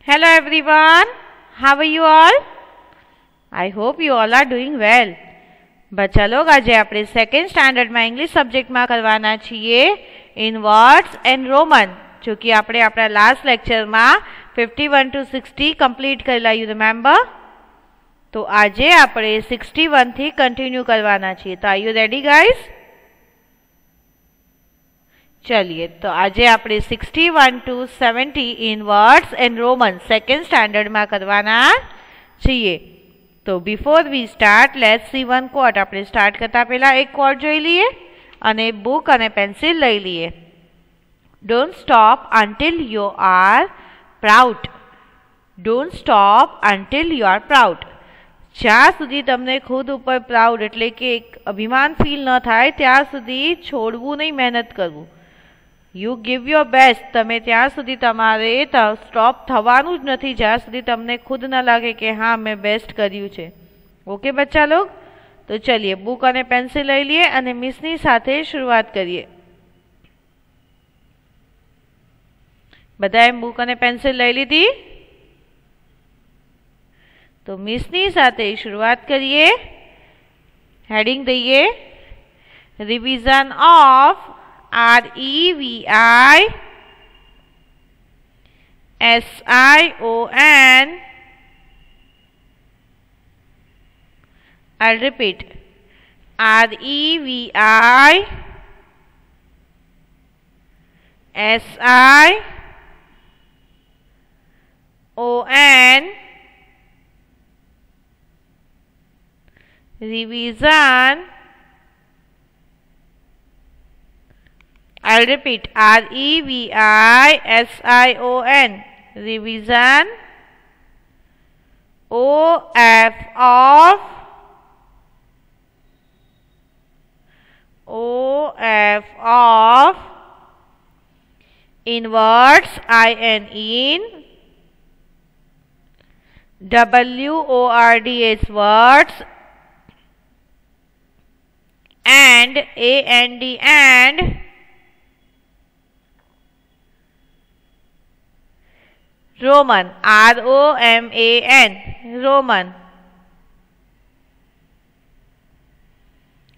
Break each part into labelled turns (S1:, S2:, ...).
S1: Hello everyone, how are you all? I hope you all are doing well. बच्चा लोग आज આપણે second સ્ટાન્ડર્ડમાં English સબ્જેક્ટમાં કરવાના છીએ ઇન વર્ડ્સ એન્ડ રોમન, જો કે આપણે આપણા લાસ્ટ લેક્ચરમાં 51 to 60 કમ્પ્લીટ કરેલા, યુ રિમેમ્બર? તો આજે આપણે 61 થી કન્ટિન્યુ કરવાના છીએ. તો આર યુ રેડી ગાઈઝ? चलिए, तो आज आप 61 to 70 in words and Roman second standard में करवाना चाहिए. तो before we start let's see one quote. आप स्टार्ट करता पहला एक कोट જોઈ લઈએ અને बुक અને पेन्सिल લઈ લઈએ. Don't stop until you are proud. Don't stop until you are proud. જ્યાં સુધી તમને ખુદ ઉપર પ્રાઉડ એટલે કે એક અભિમાન ફીલ ન થાય ત્યાં સુધી છોડવું નહીં, મહેનત કરવું. You give your best. તમે ત્યાં સુધી તમારે સ્ટોપ થવાનું જ નથી જ્યાં સુધી તમને ખુદ ન લાગે કે હા મેં બેસ્ટ કર્યું છે. ઓકે બચ્ચા લોગ? તો ચલીએ બુક અને પેન્સિલ લઈ લઈએ અને મિસની સાથે શરૂઆત કરીએ. બધાએ બુક અને પેન્સિલ લઈ લીધી? તો મિસની સાથે શરૂઆત કરીએ. હેડિંગ દઈએ revision of REVISION. I'll repeat. REVISION. Revision. I'll repeat. REVISION. Revision. OF in words IN. WORD is words and AND and Roman. ROMAN. Roman.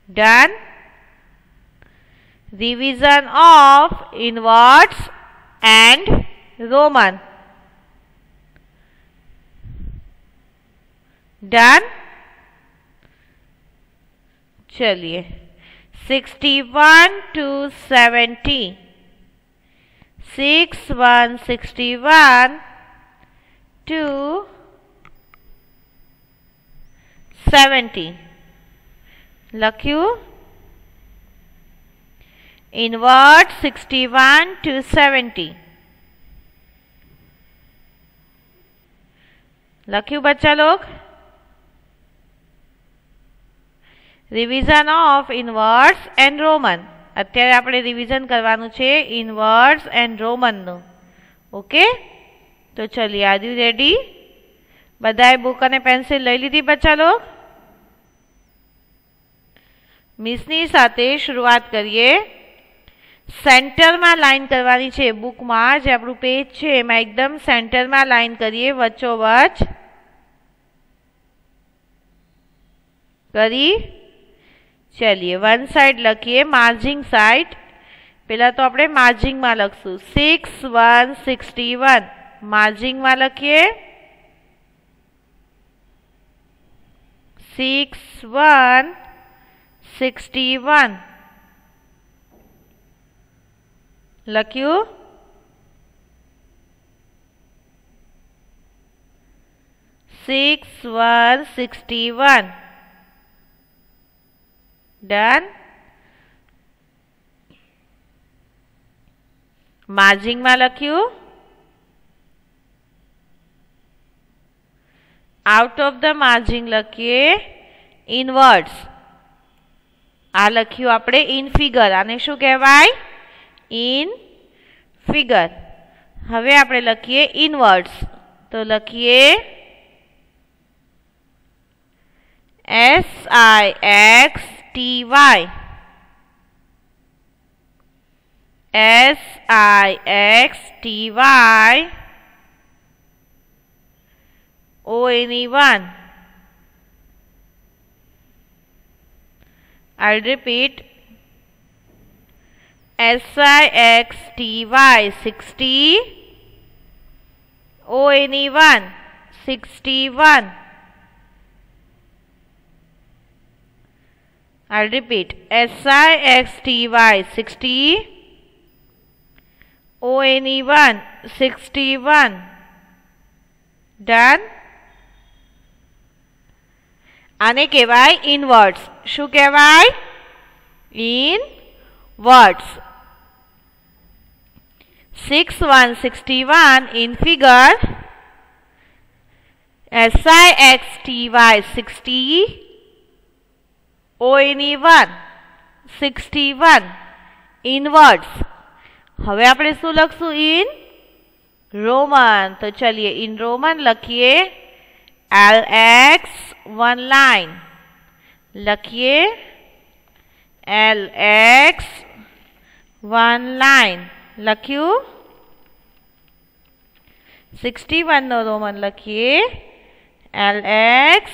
S1: Done. Revision of in words and Roman. Done. चलिए 61 to 70. 61 to 70 લખ્યું. In words 61 to 70 લખ્યું બચ્ચા લોગ? Revision of in words and Roman. અત્યારે આપણે revision કરવાનું છે in words and રોમનનું. ઓકે, તો ચલીએ. Are you ready? બધાએ બુક અને પેન્સિલ લઈ લીધી બચ્ચા લોગ? મિસની સાથે શરૂઆત કરીએ. સેન્ટરમાં લાઈન કરવાની છે. બુકમાં જે આપણું પેજ છે એમાં એકદમ સેન્ટરમાં લાઈન કરીએ, વચ્ચોવચ કરી. चलिए वन साइड लखीए, मार्जिंग साइड. पहला तो अपने मार्जिंग में लखसू 6161. मार्जिंग में लखीए 6161 लख्यू. 6161. Done. માર્જિંગ માં લખ્યું. આઉટ ઓફ ધ માર્જિંગ લખીએ ઇન વર્ડ્સ. આ લખ્યું આપણે ઇન ફિગર. આને શું કહેવાય? In figure. હવે આપણે લખીએ ઇન વર્ડ્સ. તો લખીએ SIXTY. SIXTY ONE1. I'll repeat. SIXTY 60, ONE1 61. I'll repeat. SIXTY 60, ONE1 61. Done. આને કહેવાય ઇનવર્ડ્સ. શું કહેવાય? ઇનવર્ડ્સ. 6161 in figure. SIXTY 60, ONE1 61 ઇનવર્ડ્સ. હવે આપણે શું લખશું? In Roman. તો ચલિए इन रोमन લખીએ. LX 1 लाइन લખીએ. LX 1 लाइन લખ્યું. 61 નો રોમન લખીએ. LX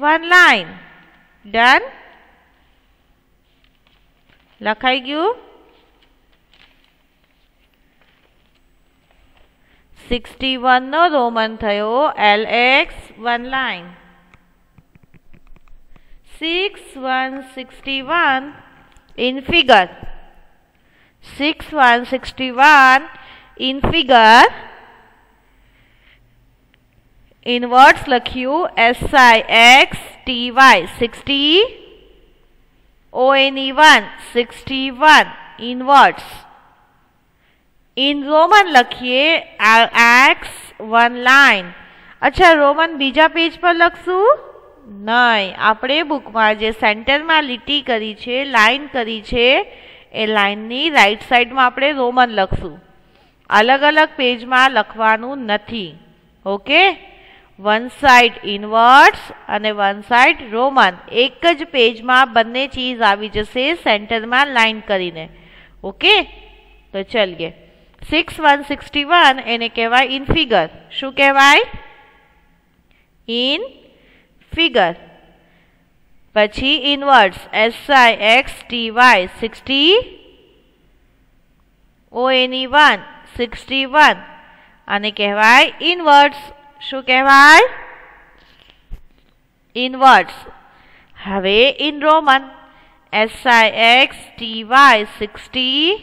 S1: 1 લાइन. ડન. લખાઈ ગયું. 61 નો રોમન થયો LX 1 લાइन. 6161 in figure. 6161 in figure. Inverts લખ્યું. SIXTY 60, ONE1 61 inverts. In Roman લખીએ. LX 1 લાइन. અચ્છા, રોમન બીજા પેજ પર લખશું? નહીં, આપણે બુકમાં જે સેન્ટરમાં લીટી કરી છે, લાઈન કરી છે, એ લાઈનની રાઈટ સાઈડમાં આપણે રોમન લખશું. અલગ અલગ પેજમાં લખવાનું નથી. ઓકે? વન સાઈડ ઇનવર્ટ્સ અને વન સાઈડ રોમન. એક જ પેજમાં બંને ચીજ આવી જશે સેન્ટરમાં લાઈન કરીને. ઓકે? તો ચલીએ. 6161 એને કહેવાય ઇન ફિગર. શું કહેવાય? In figure. પછી ઇનવર્ડ્સ. SIXTY 60, ONE1 61 આને કહેવાય ઇનવર્ડ્સ. શું કહેવાય? ઇનવર્ડ્સ. હવે ઇન રોમન. SIXTY 60,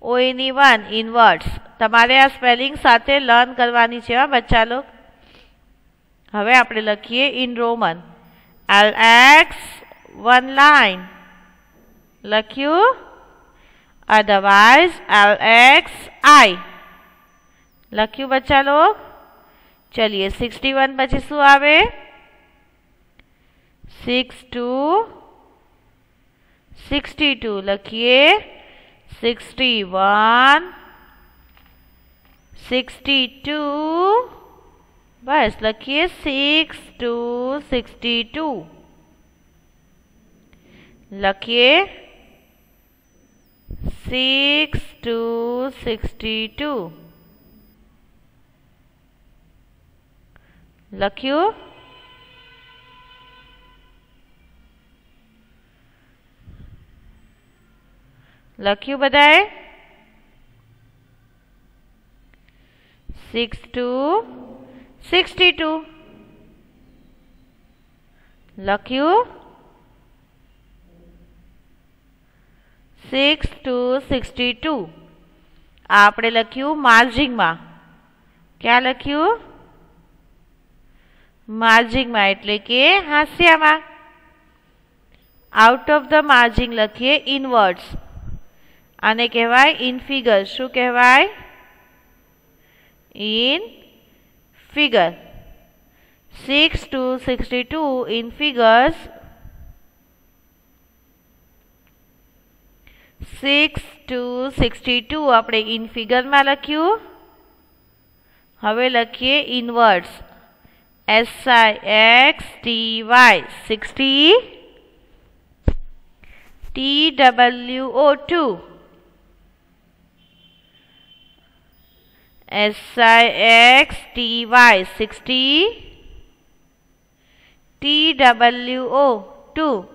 S1: ONE1 ઇનવર્ડ્સ. તમારે આ સ્પેલિંગ સાથે લર્ન કરવાની છે બચ્ચા લોગ. હવે આપણે લખીએ ઇન રોમન. LX 1 લાइन લખ્યું. અધરવાઇઝ LXI લખ્યું બચ્ચા લોગ. ચલિए 61 પછી શું આવે? 62 લખીએ. 61 62 બસ લખીએ. 62 લખીએ. 62 લખ્યું. લખ્યું બધાએ? 62 લખ્યું. 62 આ આપણે લખ્યું માર્જિંગમાં. ક્યાં લખ્યું? માર્જિંગમાં એટલે કે હાસ્યામાં. આઉટ ઓફ ધ માર્જિંગ લખીએ ઇનવર્ડ્સ. આને કહેવાય ઇન ફિગર. શું કહેવાય? In figure. 62 in figures. 62 આપણે ઇન ફિગરમાં લખ્યું. હવે લખીએ ઇનવર્ડ્સ. SIXTY 60, TWO2 SIXTY 60, TWO 2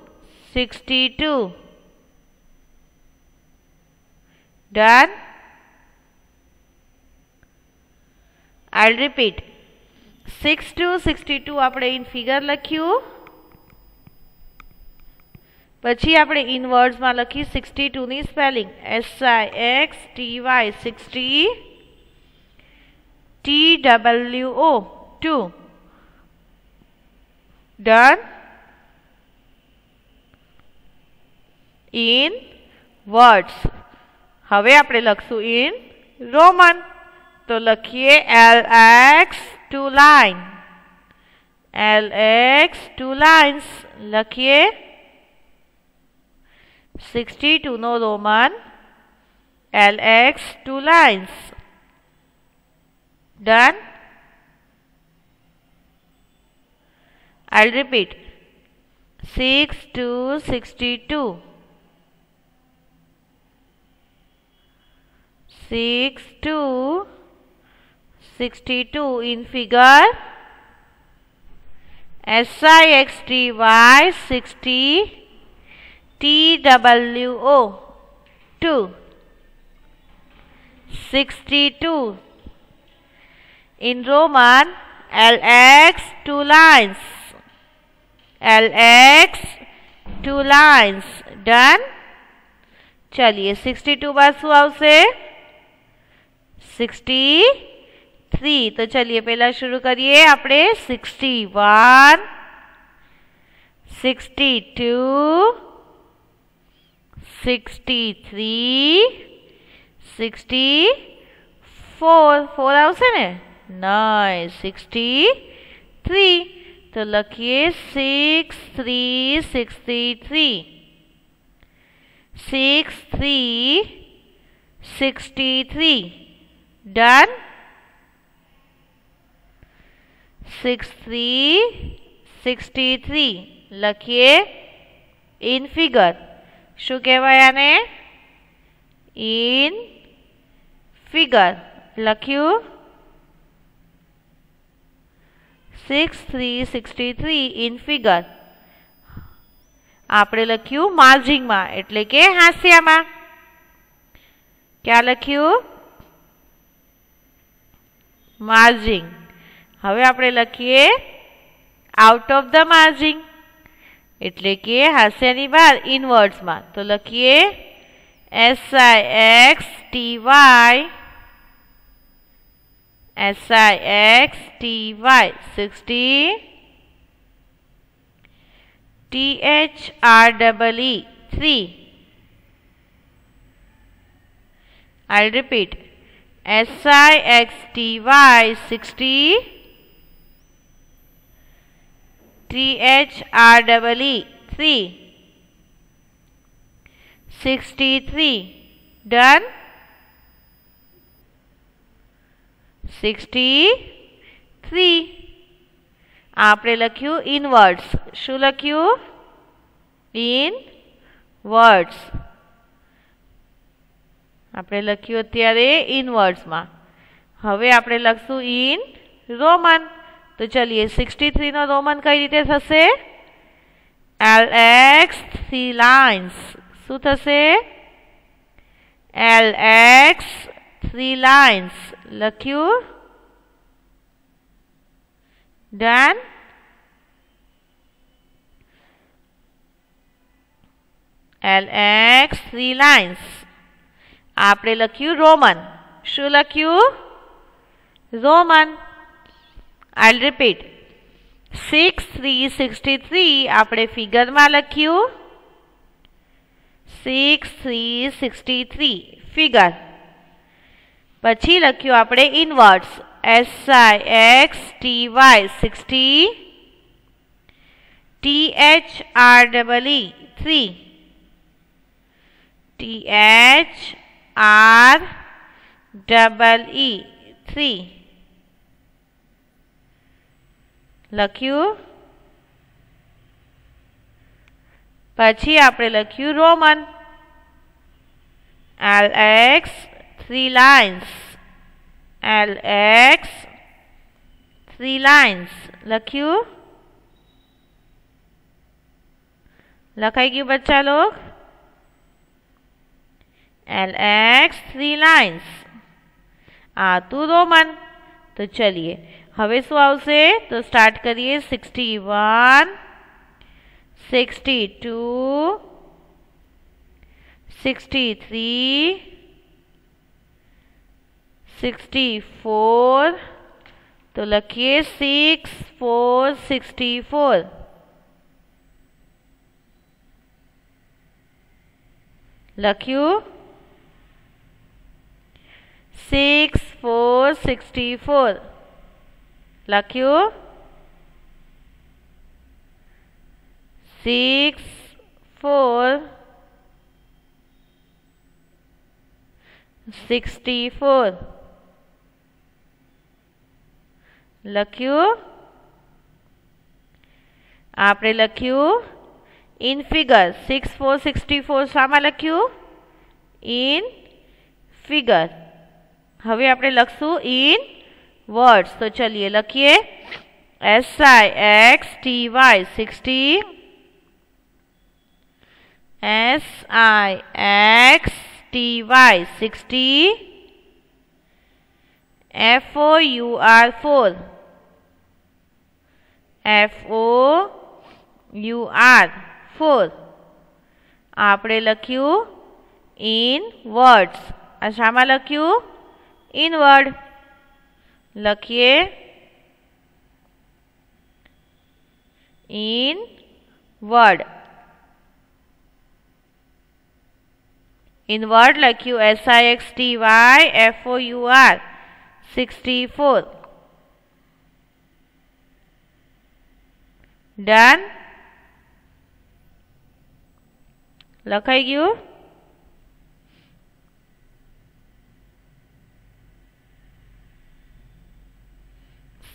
S1: 62. Done. I'll repeat. 6 to 62 આપણે ઇન ફિગર લખ્યું. પછી આપણે ઇન વર્ડ્સમાં લખી 62 ની spelling SIXTY 60 TWO 2. Done. In words. હવે આપણે લખશું in Roman. તો લખીએ LX 2 line. LX 2 lines લખીએ. 62 નો Roman LX 2 lines. Done. I'll repeat. 6 to 62. 6 to 62 in figure SIXTY 60 TWO 2 62 in Roman LX 2 lines. LX 2 lines. Done. चलिए 62 बार શું આવશે 63. तो चलिए पहला शुरू करिए આપણે 61 62 63 64 4 આવશે ને નહીં 63. તો લખીએ 63 63 63 63. Done. 63 63 લખીએ ઇન ફિગર. શું કહેવાય આને ઇન ફિગર. લખ્યું 63 63 ઇન ફિગર. આપણે લખ્યું માર્જિંગમાં એટલે કે હાસ્યામાં. ક્યાં લખ્યું માર્જિંગ. હવે આપણે લખીએ આઉટ ઓફ ધ માર્જિંગ એટલે કે હાસ્યની બહાર ઇનવર્ડ્સમાં. તો લખીએ SIXTY SIXTY 60 THREE 3. I'll repeat. SIXTY 60 THREE 3 63. Done. 63. આપણે લખ્યું ઇન વર્ડ્સ. શું લખ્યું ઇન વર્ડ્સ. આપણે લખ્યું અત્યારે ઇન વર્ડ્સમાં. હવે આપણે લખશું ઇન રોમન. તો ચલીએ 63 નો રોમન કઈ રીતે થશે LX 3 lines. શું થશે LX 3 lines. લખ્યું. Done. LX 3 lines. આપણે લખ્યું રોમન. શું લખ્યું રોમન. I'll repeat. 63 63 આપણે ફિગરમાં લખ્યું 63 63 ફિગર. પછી લખ્યું આપણે ઇનવર્ડ્સ SIXTY 60 THREE 3 THREE 3 લખ્યું. પછી આપણે લખ્યું Roman LX 3 lines. LX 3 lines લખ્યું. लखाई गयु बच्चा लोग? LX 3 लाइन्स आतु रोमन। तो चलिए हवे शू आवशे? तो स्टार्ट करिए 61, 62, 63, 64। तो लखिए 6 4 64। लख्यू 6 4 64। लख्यू 6 4 64। लख्यू आपणे लख्यू इन फिगर 6 4 64 शामा लख्यू? In figure. हवे आपणे लखशू इन वर्ड्स। तो चलिए लखिए SIXTY 60, SIXTY 60, FOUR 4, FOUR 4। आपणे लख्यू इन वर्ड्स। आ शामा लख्यू? In word. लखिए इन वर्ड। इन वर्ड लख्यू SIXTY FOUR 64। डन? लखाई गयु?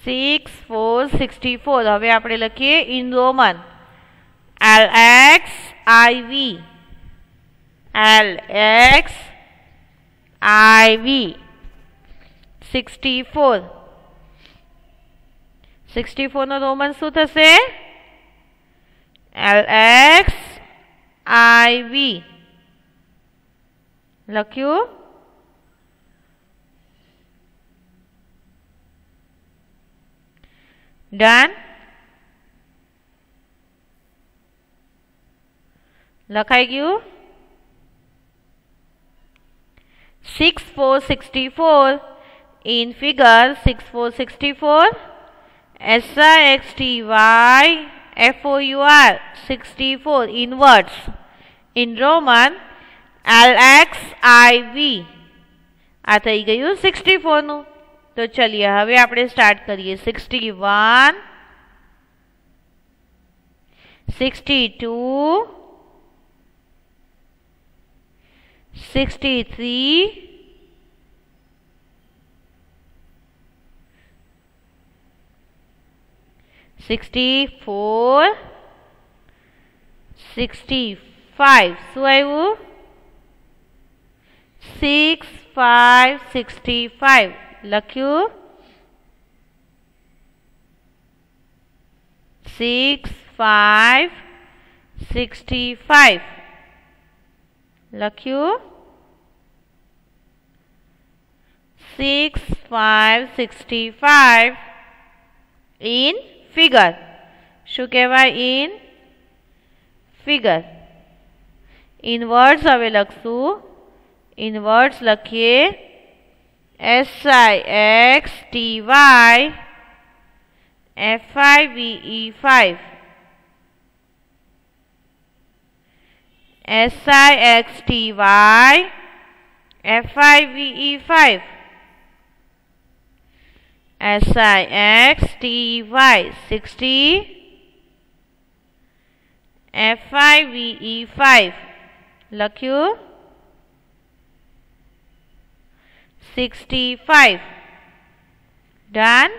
S1: 6 4 64। हवे आपणे लखीए इन रोमन LXIV 64। 64 नो रोमन शू थशे? LXIV। लख्यू? डन? लखाई गयु? 6 4 64 in figure 6 4 64 SIXTY FOUR 64 in words in Roman LXIV। आ थई गयु 64 नु। तो चलिए हवे आपणे स्टार्ट करिए 61, 62, 63, 64, 65। શું આવ્યું? 6 5 65। लख्यू? 6 5 65। लख्यू? 6 5 65 इन फिगर। शू कहेवाय? In figure. इन वर्ड्स हवे लखशू। इन वर्ड्स लखीए SIXTY FIVE 5। SIXTY FIVE 5। SIXTY 60 FIVE 5। लख्यू? 65। Done?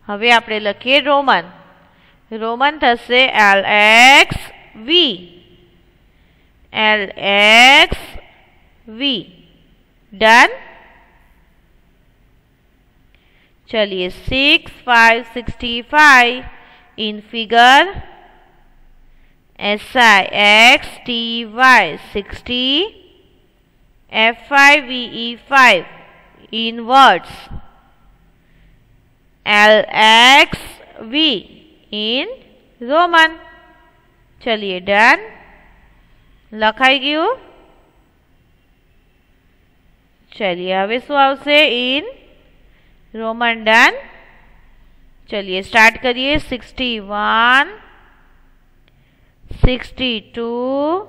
S1: हवे आपणे लखीए रोमन। रोमन थशे LXV। LXV। डन? चलिए 6 5 65 in figure SIXTY 60, FIVE 5 in words, LXV in Roman. चलिए डन लखाई गयु. चलिए हवे शू आवशे इन रोमन. डन. चलिए स्टार्ट करिए. 61, 62,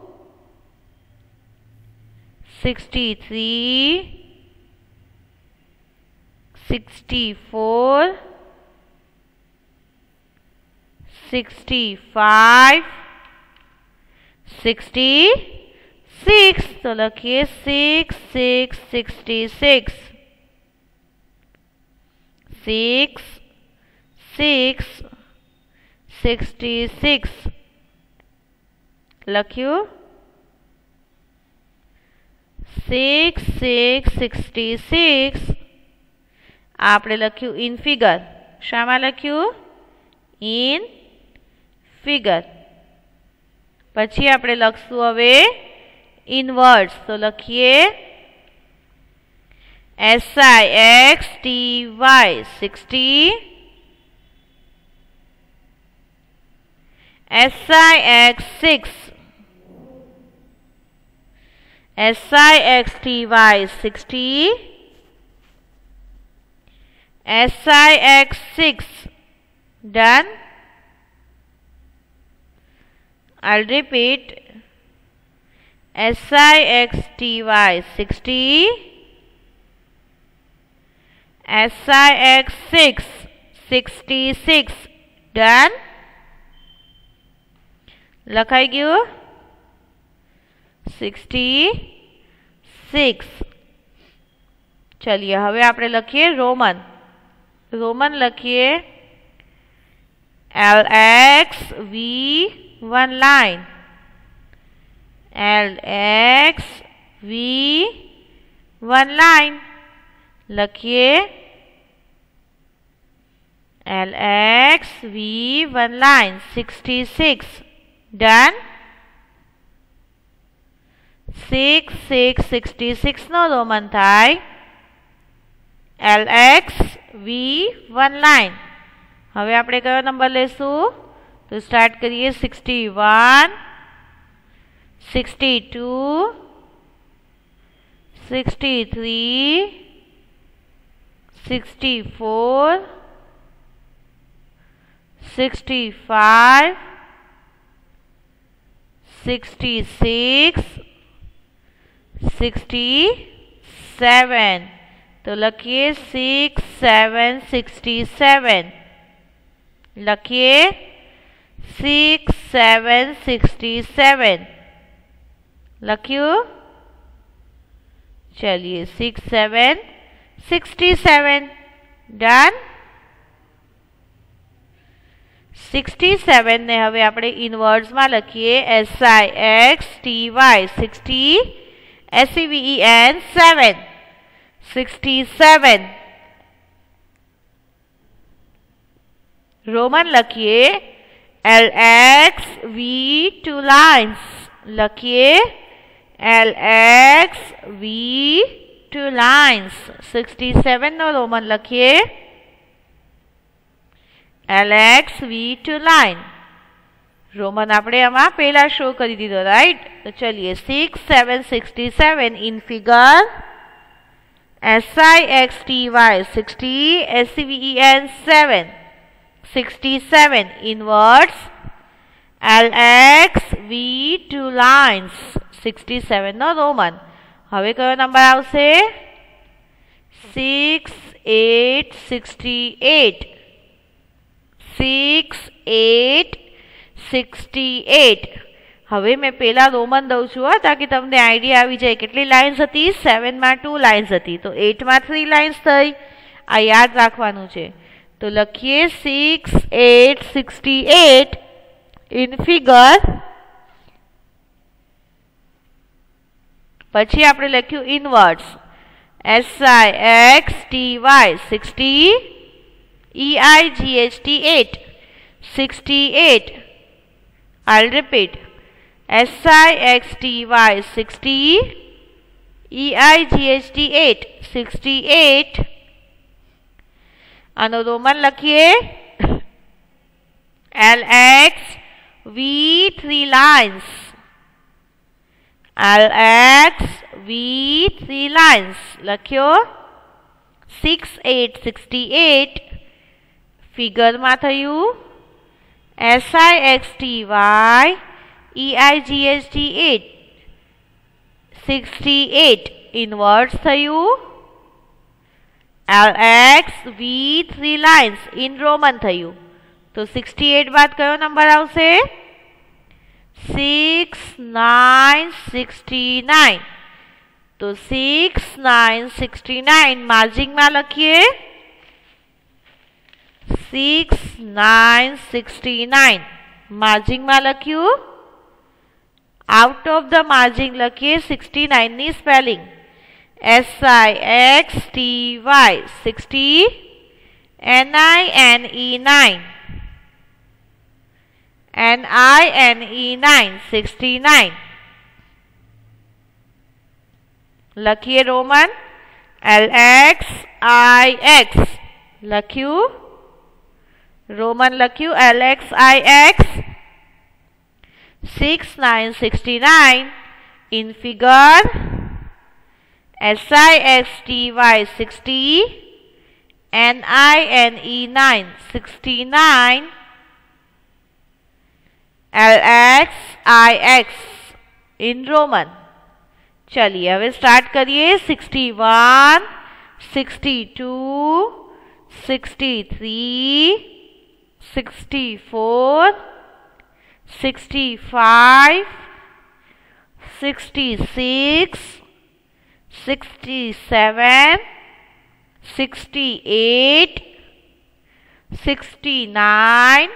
S1: 63, 64, 65, 66. तो लखिए 6 6 66, 6 6 66 लख्यू. 6 6 66 आपणे लख्यू इन फिगर. शामा लख्यू? In figure. पछी आपणे लखशुं हवे इन वर्ड्स. तो लखीए SIXTY 60, SIX6, SIXTY 60, SIX6. Done. I'll repeat. SIXTY 60, SIX6 66. Done. लखाई गयु. 66. चलिए हवे आपणे लखीए रोमन. रोमन लखीए LXV 1 line, LXV 1 line. लखीए LXV 1 line 66. Done. 6 6 66 नो रोमन थाय LXV 1 line. हवे आपणे कयो नंबर लेशुं? तो स्टार्ट करिए. 61, 62, 63, 64, 65, 66, 67. तो लखिए 6 7 67. लखिए 6 7 67. लख्यू. चलिए 6 7 67. डन. 67 ने हवे आपणे इन वर्ड्स में लखीए SIXTY 60, SEVEN 7, 67. रोमन लखीए LXV 2 lines. लखीए LXV 2 lines. 67 नो रोमन लखीए LXV 2 line. रोमन आपणे आमां पहेला शो करी दीधो. राइट. तो चलिए 6 7 67 in figure. SIXTY 60, SEVEN 7, 67 in words. LXV 2 lines 67 no Roman. हवे कयो नंबर आवशे? 6 8 68, 6 8 68. हवे मैं पहला रोमन दઉં છું ताकि तमने आइडिया આવી જાય. કેટલી લાઇન્સ હતી? 7 માં 2 લાઇન્સ હતી તો 8 માં 3 લાઇન્સ થઈ. આ યાદ રાખવાનું છે. તો લખીએ 6 8 68 in figure. પછી આપણે લખ્યું in words. SIXTY 60, EIGHT 8, 68. I'll repeat. SIXTY 60, EIGHT 8 68. આનો રોમન લખીએ LX V 3 lines. LX V 3 lines લખ્યો 6 8 68 ફિગરમાં થયું SIXTY EIGHT 8 68 ઇનવર્સ થયું LX V 3 lines in Roman થયું તો 68 બાદ કયો નંબર આવશે 6 9 69 તો 6 9 69 માર્જિંગમાં લખીએ 6 9 69 માર્જિંગમાં લખ્યું આઉટ ઓફ ધ માર્જિંગ લખીએ 69 ની સ્પેલિંગ SIXTY 60 NINE 9 69 લખીએ રોમન LXIX લખ્યું રોમન લખ્યું LXIX 6 9 69 in figure SIXTY 60 NINE 69 LXIX in Roman. चलिए अब स्टार्ट करिए 61 62 63 64 65 66 67 68 69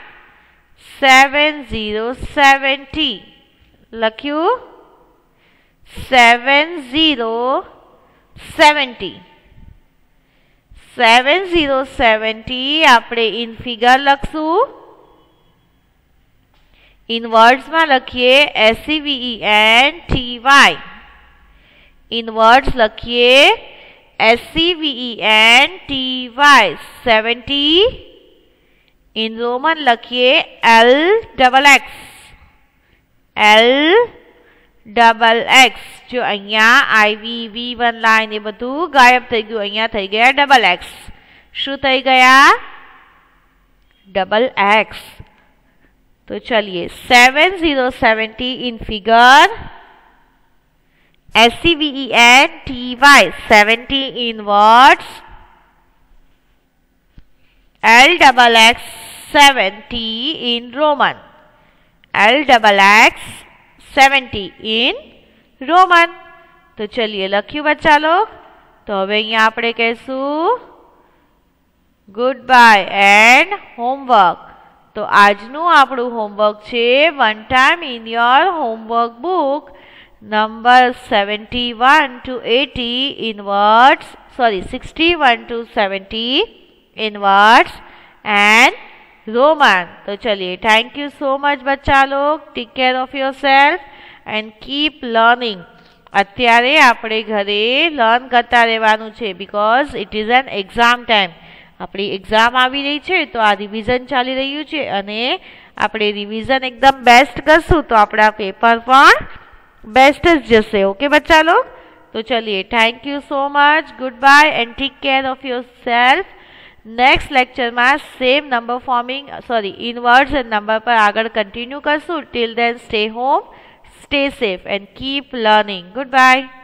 S1: 70 70 લખ્યું 70 70 70 70 આપણે ઇન ફિગર લખશું ઇન વર્ડ્સમાં લખીએ SEVENTY ઇન વર્ડ્સ લખીએ SEVENTY 70 ઇન રોમન લખીએ LXX જો અહીંયા IVV1 લાઈન એ બધું ગાયબ થઈ ગયું અહીંયા થઈ ગયા ડબલ X શું થઈ ગયા ડબલ X तो चलिए 70 70 in figure SEVENTY 70 in words LXX 70 in Roman LXX 70 in Roman तो चलिए लख्યું बच्चा लोग तो હવે અહીંયા આપણે કહેશું ગુડ બાય એન્ડ હોમવર્ક तो આજનું આપણું હોમવર્ક છે one time in your homework book number 71 to 80 in words 61 to 70 in words and Roman तो चलिए थैंक यू सो मच बच्चा लोग take care of yourself and keep learning અત્યારે આપણે ઘરે લર્ન કરતા રહેવાનું છે because it is an exam time આપણી એક્ઝામ આવી રહી છે તો આ રિવિઝન ચાલી રહ્યું છે અને આપણે રિવિઝન એકદમ બેસ્ટ કરશું તો આપણા પેપર પણ બેસ્ટ જ જશે ઓકે બચ્ચા લોગ તો ચલિए thank you so much goodbye and take care of yourself next લેક્ચરમાં same number forming in words and number પર આગળ કન્ટિન્યુ કરશું till then stay home stay safe and keep learning. Goodbye.